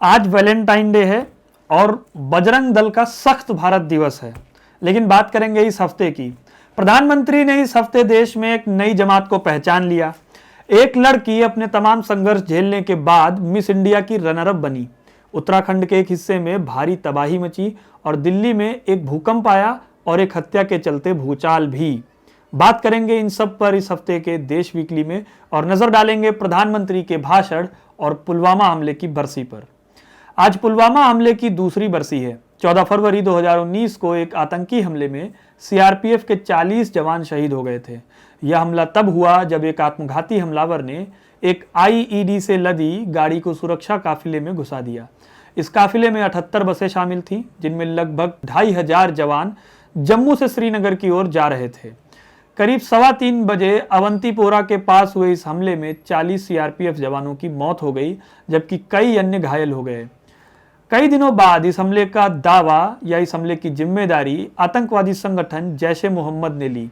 आज Valentine day है और बजरंग दल का सख्त भारत दिवस है। लेकिन बात करेंगे इस हफ्ते की। प्रधानमंत्री ने इस हफ्ते देश में एक नई जमात को पहचान लिया। एक लड़की अपने तमाम संघर्ष झेलने के बाद मिस इंडिया की रनर अप बनी। उत्तराखंड के एक हिस्से में भारी तबाही मची और दिल्ली में एक भूकंप आया और एक हत्या के चलते भूचाल भी। बात करेंगे इन सब पर इस हफ्ते के देश वीकली में और नजर डालेंगे प्रधानमंत्री के भाषण और पुलवामा हमले की बरसी पर। आज पुलवामा हमले की दूसरी बरसी है। 14 फरवरी 2019 को एक आतंकी हमले में सीआरपीएफ के 40 जवान शहीद हो गए थे। यह हमला तब हुआ जब एक आत्मघाती हमलावर ने एक आईईडी से लदी गाड़ी को सुरक्षा काफिले में घुसा दिया। इस काफिले में 78 बसें शामिल थीं, जिनमें लगभग 2500 जवान जम्मू से श्रीनगर की ओर जा रहे थे। करीब 3:15 बजे अवंतीपोरा के पास हुए इस हमले में 40 सीआरपीएफ जवानों की मौत हो गई, जबकि कई अन्य घायल हो गए। कई दिनों बाद इस हमले का दावा या इस हमले की जिम्मेदारी आतंकवादी संगठन जैश ए मोहम्मद ने ली।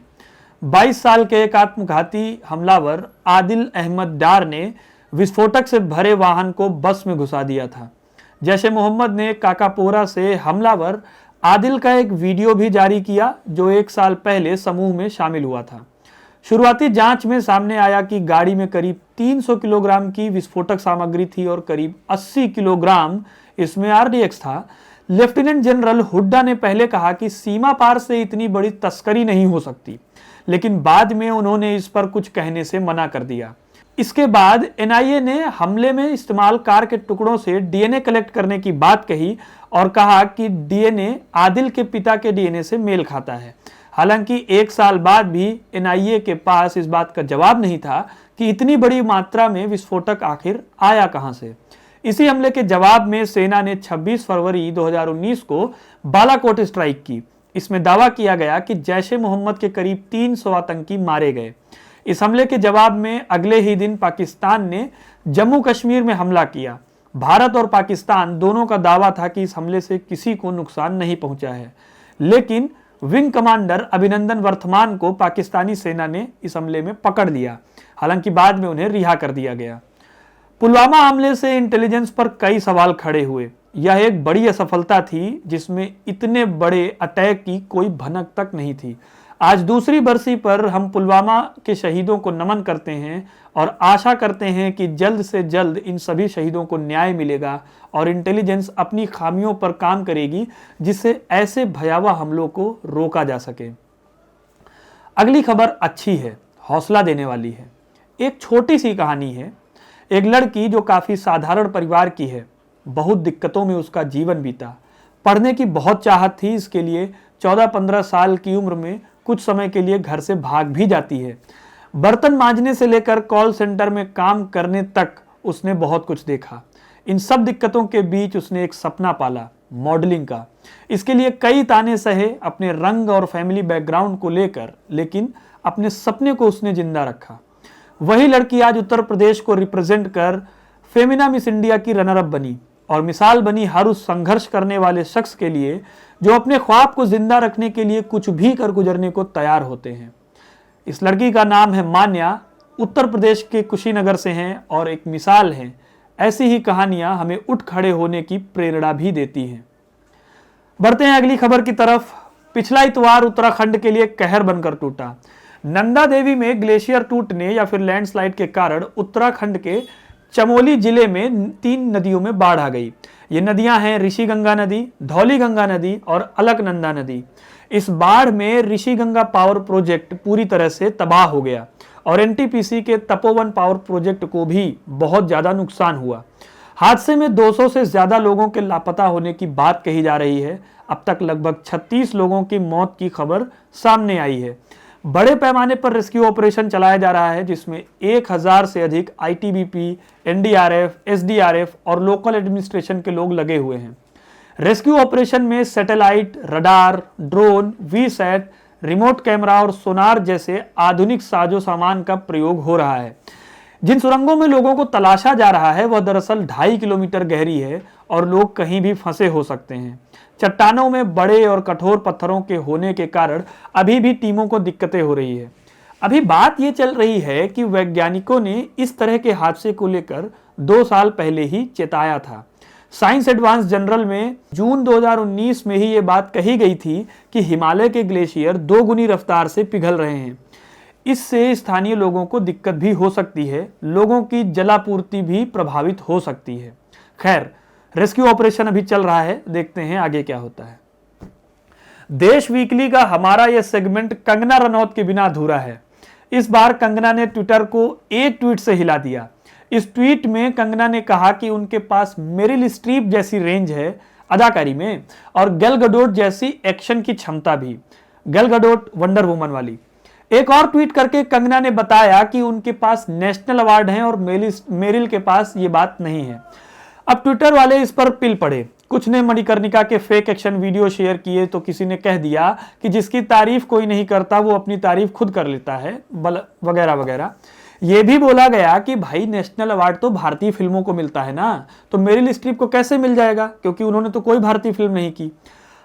22 साल के एक आत्मघाती हमलावर आदिल अहमद डार ने विस्फोटक से भरे वाहन को बस में घुसा दिया था। जैश ए मोहम्मद ने काकापोरा से हमलावर आदिल का एक वीडियो भी जारी किया, जो 1 साल पहले समूह में शामिल हुआ था। शुरुआती जांच में सामने आया कि गाड़ी में करीब 300 किलोग्राम की विस्फोटक सामग्री थी और करीब 80 किलोग्राम इसमें आरडीएक्स था। लेफ्टिनेंट जनरल हुड्डा ने पहले कहा कि सीमा पार से इतनी बड़ी तस्करी नहीं हो सकती, लेकिन बाद में उन्होंने इस पर कुछ कहने से मना कर दिया। इसके बाद एनआईए ने हमले में इस्तेमाल कार के टुकड़ों से डीएनए कलेक्ट करने की बात कही और कहा कि डीएनए आदिल के पिता के डीएनए से मेल खाता है। हालांकि 1 साल बाद भी एनआईए के पास इस बात का जवाब नहीं था कि इतनी बड़ी मात्रा में विस्फोटक आखिर आया कहां से। इसी हमले के जवाब में सेना ने 26 फरवरी 2019 को बालाकोट स्ट्राइक की। इसमें दावा किया गया कि जैश ए मोहम्मद के करीब 300 आतंकी मारे गए। इस हमले के जवाब में अगले ही दिन पाकिस्तान ने जम्मू कश्मीर में हमला किया। भारत और पाकिस्तान दोनों का दावा था कि इस हमले से किसी को नुकसान नहीं पहुंचा है, लेकिन विंग कमांडर अभिनंदन वर्तमान को पाकिस्तानी सेना ने इस हमले में पकड़ लिया। हालांकि बाद में उन्हें रिहा कर दिया गया। पुलवामा हमले से इंटेलिजेंस पर कई सवाल खड़े हुए। यह एक बड़ी असफलता थी जिसमें इतने बड़े अटैक की कोई भनक तक नहीं थी। आज दूसरी बरसी पर हम पुलवामा के शहीदों को नमन करते हैं और आशा करते हैं कि जल्द से जल्द इन सभी शहीदों को न्याय मिलेगा और इंटेलिजेंस अपनी खामियों पर काम करेगी, जिससे ऐसे भयावह हमलों को रोका जा सके। अगली खबर अच्छी है, हौसला देने वाली है। एक छोटी सी कहानी है। एक लड़की जो काफी साधारण परिवार की है, बहुत दिक्कतों में उसका जीवन बीता। पढ़ने की बहुत चाहत थी, इसके लिए 14-15 साल की उम्र में कुछ समय के लिए घर से भाग भी जाती है। बर्तन मांजने से लेकर कॉल सेंटर में काम करने तक उसने बहुत कुछ देखा। इन सब दिक्कतों के बीच उसने एक सपना पाला, मॉडलिंग का। इसके लिए कई ताने सहे अपने रंग और फैमिली बैकग्राउंड को लेकर, लेकिन अपने सपने को उसने जिंदा रखा। वही लड़की आज उत्तर प्रदेश को रिप्रेजेंट कर फेमिना मिस इंडिया की रनर अप बनी और मिसाल बनी हर उस संघर्ष करने वाले शख्स के लिए जो अपने ख्वाब को जिंदा रखने के लिए कुछ भी कर गुजरने को तैयार होते हैं। इस लड़की का नाम है मान्या, उत्तर प्रदेश के कुशीनगर से हैं और एक मिसाल हैं। ऐसी ही कहानियां हमें उठ खड़े होने की प्रेरणा भी देती हैं। बढ़ते हैं अगली खबर की तरफ। पिछला इतवार उत्तराखंड के लिए कहर बनकर टूटा। नंदा देवी में ग्लेशियर टूटने या फिर लैंडस्लाइड के कारण उत्तराखंड के चमोली जिले में 3 नदियों में बाढ़ आ गई। ये नदियां हैं ऋषिगंगा नदी, धौलीगंगा नदी और अलकनंदा नदी। इस बाढ़ में ऋषिगंगा पावर प्रोजेक्ट पूरी तरह से तबाह हो गया और एनटीपीसी के तपोवन पावर प्रोजेक्ट को भी बहुत ज्यादा नुकसान हुआ। हादसे में 200 से ज्यादा लोगों के लापता होने की बात कही जा रही है। अब तक लगभग 36 लोगों की मौत की खबर सामने आई है। बड़े पैमाने पर रेस्क्यू ऑपरेशन चलाया जा रहा है, जिसमें 1000 से अधिक आईटीबीपी, एनडीआरएफ, एसडीआरएफ और लोकल एडमिनिस्ट्रेशन के लोग लगे हुए हैं। रेस्क्यू ऑपरेशन में satellite, radar, drone, VSAT, remote camera और सोनार जैसे आधुनिक साजो सामान का प्रयोग हो रहा है। जिन सुरंगों में लोगों को तलाशा जा रहा है वह दरअसल 2.5 किलोमीटर गहरी है और लोग कहीं भी फंसे हो सकते हैं। चट्टानों में बड़े और कठोर पत्थरों के होने के कारण अभी भी टीमों को दिक्कतें हो रही है। अभी बात ये चल रही है कि वैज्ञानिकों ने इस तरह के हादसे को लेकर 2 साल पहले ही चेताया था। साइंस एडवांस जर्नल में जून 2019 में ही ये बात कही गई थी कि हिमालय के ग्लेशियर 2 गुनी रफ्तार से पिघल रहे हैं। इससे स्थानीय लोगों को दिक्कत भी हो सकती है, लोगों की जलापूर्ति भी प्रभावित हो सकती है। खैर, रेस्क्यू ऑपरेशन अभी चल रहा है, देखते हैं आगे क्या होता है। देश वीकली का हमारा यह सेगमेंट कंगना रनौत के बिना अधूरा है। इस बार कंगना ने ट्विटर को एक ट्वीट से हिला दिया। इस ट्वीट में कंगना ने कहा कि उनके पास मेरिल स्ट्रीप जैसी रेंज है अदाकारी में और गैल गडोट जैसी एक्शन की क्षमता भी। गैल गडोट वंडर वुमन वाली। एक और ट्वीट करके कंगना ने बताया कि उनके पास नेशनल अवार्ड हैं और मेरिल के पास ये बात नहीं है। अब ट्विटर वाले इस पर पिल पड़े। कुछ ने मणिकर्णिका के फेक एक्शन वीडियो शेयर किए तो किसी ने कह दिया कि जिसकी तारीफ कोई नहीं करता वो अपनी तारीफ खुद कर लेता है, वगैरह वगैरह। ये भी बोला गया कि भाई नेशनल अवार्ड तो भारतीय फिल्मों को मिलता है ना, तो मेरिल स्ट्रीप को कैसे मिल जाएगा, क्योंकि उन्होंने तो कोई भारतीय फिल्म नहीं की।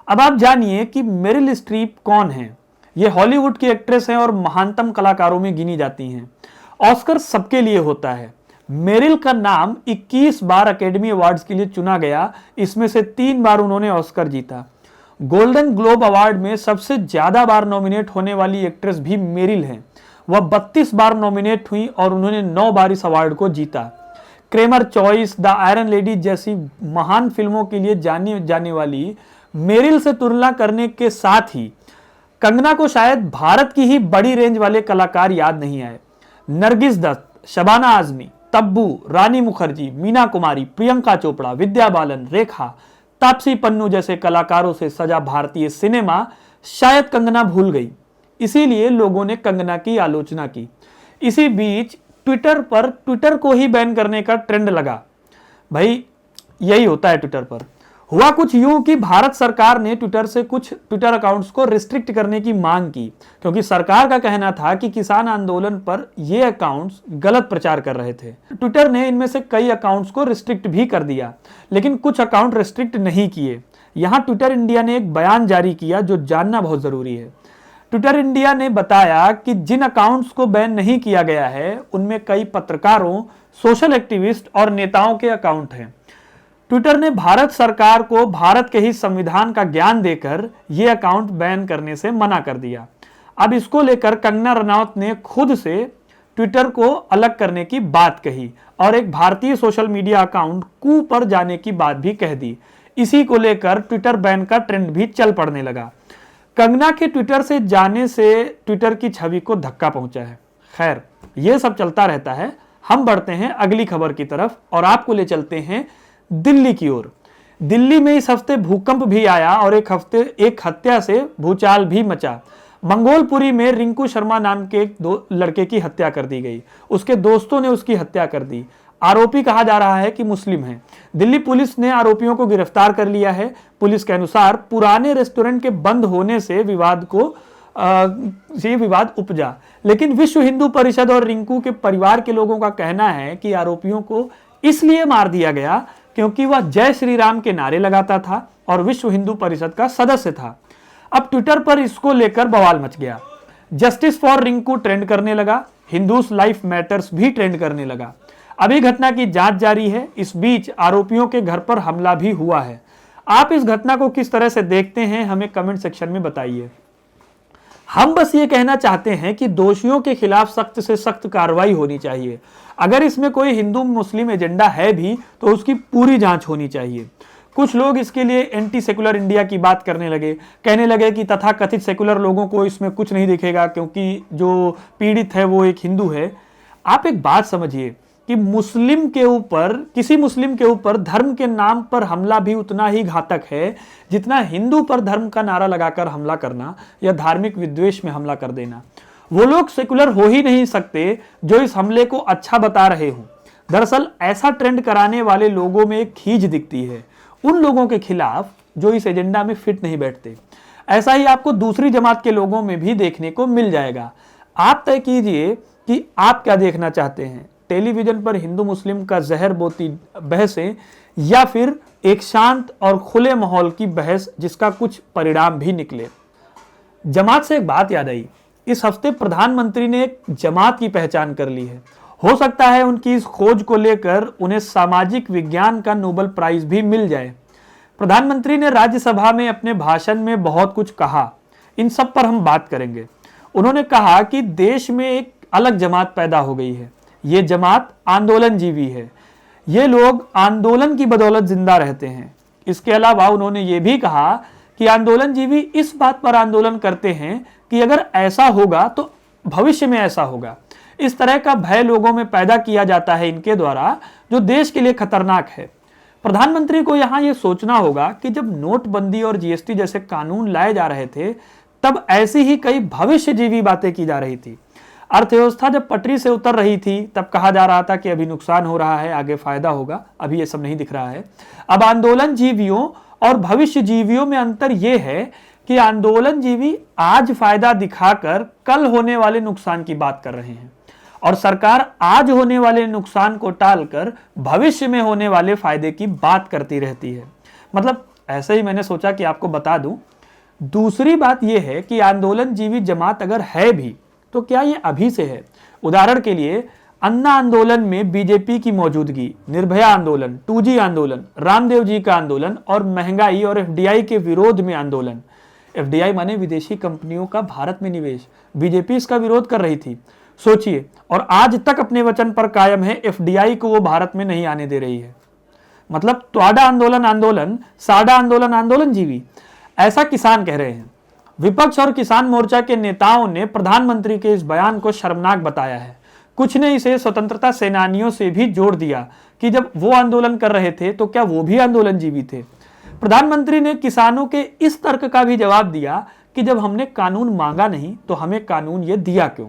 अब आप जानिए कि मेरिल स्ट्रीप कौन है। ये हॉलीवुड की एक्ट्रेस हैं और महानतम कलाकारों में गिनी जाती हैं। ऑस्कर सबके लिए होता है। मेरिल का नाम 21 बार अकेडमी अवार्ड्स के लिए चुना गया, इसमें से 3 बार उन्होंने ऑस्कर जीता। गोल्डन ग्लोब अवार्ड में सबसे ज्यादा बार नॉमिनेट होने वाली एक्ट्रेस भी मेरिल हैं। वह 32 बार नॉमिनेट हुई और उन्होंने 9 बार इस अवार्ड को जीता। Kramer choice, the Iron Lady जैसी महान फिल्मों के लिए जानी जाने वाली मेरिल से तुलना करने के साथ ही कंगना को शायद भारत की ही बड़ी रेंज वाले कलाकार याद नहीं आए। नरगिस दत्त, शबाना आजमी, तब्बू, रानी मुखर्जी, मीना कुमारी, प्रियंका चोपड़ा, विद्या बालन, रेखा, तापसी पन्नू जैसे कलाकारों से सजा भारतीय सिनेमा शायद कंगना भूल गई। इसीलिए लोगों ने कंगना की आलोचना की। इसी बीच ट्विटर पर ट्विटर को ही बैन करने का ट्रेंड लगा। भाई यही होता है ट्विटर पर। हुआ कुछ यूं कि भारत सरकार ने ट्विटर से कुछ ट्विटर अकाउंट्स को रिस्ट्रिक्ट करने की मांग की, क्योंकि सरकार का कहना था कि किसान आंदोलन पर ये अकाउंट्स गलत प्रचार कर रहे थे। ट्विटर ने इनमें से कई अकाउंट्स को रिस्ट्रिक्ट भी कर दिया, लेकिन कुछ अकाउंट रिस्ट्रिक्ट नहीं किए। यहां ट्विटर इंडिया ने एक बयान जारी किया जो जानना बहुत जरूरी है। ट्विटर इंडिया ने बताया कि जिन अकाउंट्स को बैन नहीं किया गया है उनमें कई पत्रकारों, सोशल एक्टिविस्ट और नेताओं के अकाउंट हैं। ट्विटर ने भारत सरकार को भारत के ही संविधान का ज्ञान देकर यह अकाउंट बैन करने से मना कर दिया। अब इसको लेकर कंगना रनौत ने खुद से ट्विटर को अलग करने की बात कही और एक भारतीय सोशल मीडिया अकाउंट कू पर जाने की बात भी कह दी। इसी को लेकर ट्विटर बैन का ट्रेंड भी चल पड़ने लगा। कंगना के ट्विटर से जाने से ट्विटर की छवि को धक्का पहुंचा है। खैर, यह सब चलता रहता है। हम बढ़ते हैं अगली खबर की तरफ और आपको ले चलते हैं दिल्ली की ओर। दिल्ली में इस हफ्ते भूकंप भी आया और एक हत्या से भूचाल भी मचा। मंगोलपुरी में रिंकू शर्मा नाम के एक लड़के की हत्या कर दी गई। उसके दोस्तों ने उसकी हत्या कर दी। आरोपी कहा जा रहा है कि मुस्लिम है। दिल्ली पुलिस ने आरोपियों को गिरफ्तार कर लिया है। पुलिस के अनुसार पुराने रेस्टोरेंट के बंद होने से विवाद उपजा, लेकिन विश्व हिंदू परिषद और रिंकू के परिवार के लोगों का कहना है कि आरोपियों को इसलिए मार दिया गया क्योंकि वह जय श्री राम के नारे लगाता था और विश्व हिंदू परिषद का सदस्य था। अब ट्विटर पर इसको लेकर बवाल मच गया। जस्टिस फॉर रिंकू ट्रेंड करने लगा। हिंदूज लाइफ मैटर्स भी ट्रेंड करने लगा। अभी घटना की जांच जारी है। इस बीच आरोपियों के घर पर हमला भी हुआ है। आप इस घटना को किस तरह से देखते हैं, हमें कमेंट सेक्शन में बताइए। हम बस ये कहना चाहते हैं कि दोषियों के खिलाफ सख्त से सख्त कार्रवाई होनी चाहिए। अगर इसमें कोई हिंदू मुस्लिम एजेंडा है भी तो उसकी पूरी जांच होनी चाहिए। कुछ लोग इसके लिए एंटी सेकुलर इंडिया की बात करने लगे, कहने लगे कि तथाकथित सेकुलर लोगों को इसमें कुछ नहीं दिखेगा क्योंकि जो पीड़ित है वो एक हिंदू है। आप एक बात समझिए कि किसी मुस्लिम के ऊपर धर्म के नाम पर हमला भी उतना ही घातक है जितना हिंदू पर धर्म का नारा लगाकर हमला करना या धार्मिक विद्वेष में हमला कर देना। वो लोग सेकुलर हो ही नहीं सकते जो इस हमले को अच्छा बता रहे हो। दरअसल ऐसा ट्रेंड कराने वाले लोगों में एक खींच दिखती है उन लोगों के खिलाफ जो इस एजेंडा में फिट नहीं बैठते। ऐसा ही आपको दूसरी जमात के लोगों में भी देखने को मिल जाएगा। आप तय कीजिए कि आप क्या देखना चाहते हैं, टेलीविजन पर हिंदू मुस्लिम का जहर बोती बहसें या फिर एक शांत और खुले माहौल की बहस जिसका कुछ परिणाम भी निकले। जमात से एक बात याद आई। इस हफ्ते प्रधानमंत्री ने एक जमात की पहचान कर ली है हो सकता है उनकी इस खोज को लेकर उन्हें सामाजिक विज्ञान का नोबेल प्राइज भी मिल जाए। प्रधानमंत्री ने राज्यसभा में अपने भाषण में बहुत कुछ कहा, इन सब पर हम बात करेंगे। उन्होंने कहा कि देश में एक अलग जमात पैदा हो गई है, ये जमात आंदोलनजीवी है, ये लोग आंदोलन की बदौलत जिंदा रहते हैं। इसके अलावा उन्होंने ये भी कहा कि आंदोलनजीवी इस बात पर आंदोलन करते हैं कि अगर ऐसा होगा तो भविष्य में ऐसा होगा। इस तरह का भय लोगों में पैदा किया जाता है इनके द्वारा, जो देश के लिए खतरनाक है। प्रधानमंत्री को यहां यह सोचना होगा कि जब नोटबंदी और जीएसटी जैसे कानून लाए जा रहे थे, तब ऐसी ही कई भविष्यजीवी बातें की जा रही थी। अर्थव्यवस्था जब पटरी से उतर रही थी, तब कहा जा रहा था कि अभी नुकसान हो रहा है, आगे फायदा होगा। अभी ये सब नहीं दिख रहा है। अब आंदोलनजीवियों और भविष्यजीवियों में अंतर यह है कि आंदोलनजीवी आज फायदा दिखाकर कल होने वाले नुकसान की बात कर रहे हैं, और सरकार आज होने वाले नुकसान को टालकर भविष्य में होने वाले फायदे की बात करती रहती है। मतलब ऐसे ही मैंने सोचा कि आपको बता दूं। दूसरी बात यह है कि आंदोलनजीवी जमात अगर है भी, तो क्या ये अभी से है? उदाहरण के लिए अन्ना आंदोलन में बीजेपी की मौजूदगी, निर्भया आंदोलन, 2G आंदोलन, रामदेव जी का आंदोलन और महंगाई और एफडीआई के विरोध में आंदोलन। एफडीआई माने विदेशी कंपनियों का भारत में निवेश। बीजेपी इसका विरोध कर रही थी, सोचिए, और आज तक अपने वचन पर कायम है। एफडीआई को वो भारत में नहीं आने दे रही है। मतलब त्वाडा आंदोलन आंदोलन, साडा आंदोलन आंदोलनजीवी, ऐसा किसान कह रहे हैं। विपक्ष और किसान मोर्चा के नेताओं ने प्रधानमंत्री के इस बयान को शर्मनाक बताया है। कुछ ने इसे स्वतंत्रता सेनानियों से भी जोड़ दिया कि जब वो आंदोलन कर रहे थे तो क्या वो भी आंदोलनजीवी थे। प्रधानमंत्री ने किसानों के इस तर्क का भी जवाब दिया कि जब हमने कानून मांगा नहीं तो हमें कानून ये दिया क्यों।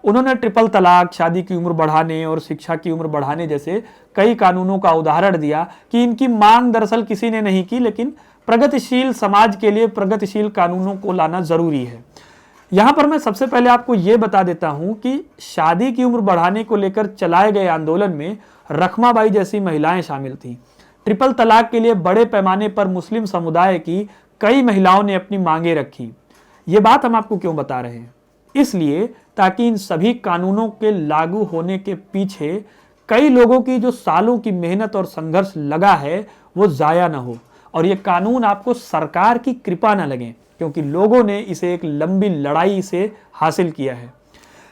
उन्होंने ट्रिपल तलाक, शादी की उम्र बढ़ाने और शिक्षा की उम्र बढ़ाने जैसे कई कानूनों का उदाहरण दिया कि इनकी मांग दरअसल किसी ने नहीं की, लेकिन प्रगतिशील समाज के लिए प्रगतिशील कानूनों को लाना जरूरी है। यहां पर मैं सबसे पहले आपको यह बता देता हूं कि शादी की उम्र बढ़ाने को लेकर चलाए गए आंदोलन में रखमाबाई जैसी महिलाएं शामिल थीं। ट्रिपल तलाक के लिए बड़े पैमाने पर मुस्लिम समुदाय की कई महिलाओं ने अपनी मांगे रखी। ये बात हम आपको क्यों बता रहे हैं? इसलिए ताकि इन सभी कानूनों के लागू होने के पीछे कई लोगों की जो सालों की मेहनत और संघर्ष लगा है वो जाया ना हो, और ये कानून आपको सरकार की कृपा ना लगे, क्योंकि लोगों ने इसे एक लंबी लड़ाई से हासिल किया है।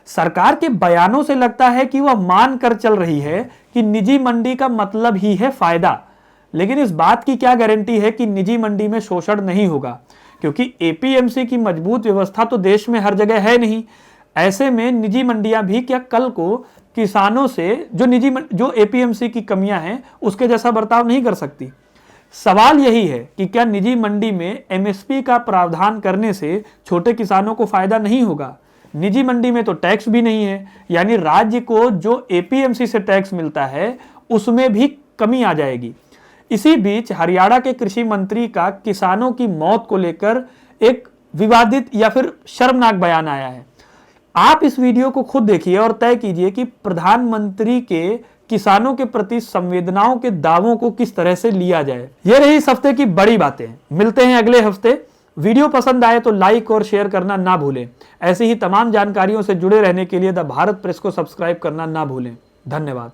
सरकार के बयानों से लगता है कि वह मान कर चल रही है कि निजी मंडी का मतलब ही है फायदा, लेकिन इस बात की क्या गारंटी है कि निजी मंडी में शोषण नहीं होगा, क्योंकि एपीएमसी की मजबूत व्यवस्था तो देश में हर जगह है नहीं। ऐसे में निजी मंडियां भी क्या कल को किसानों से जो एपीएमसी की कमियां हैं उसके जैसा बर्ताव नहीं कर सकती। सवाल यही है कि क्या निजी मंडी में एमएसपी का प्रावधान करने से छोटे किसानों को फायदा नहीं होगा? निजी मंडी में तो टैक्स भी नहीं है, यानी राज्य को जो एपीएमसी से टैक्स मिलता है उसमें भी कमी आ जाएगी। इसी बीच हरियाणा के कृषि मंत्री का किसानों की मौत को लेकर एक विवादित या फिर शर्मनाक बयान आया है। आप इस वीडियो को खुद देखिए और तय कीजिए कि प्रधानमंत्री के किसानों के प्रति संवेदनाओं के दावों को किस तरह से लिया जाए। ये रही इस हफ्ते की बड़ी बातें। मिलते हैं अगले हफ्ते। वीडियो पसंद आए तो लाइक और शेयर करना ना भूलें। ऐसी ही तमाम जानकारियों से जुड़े रहने के लिए द भारत प्रेस को सब्सक्राइब करना ना भूलें। धन्यवाद।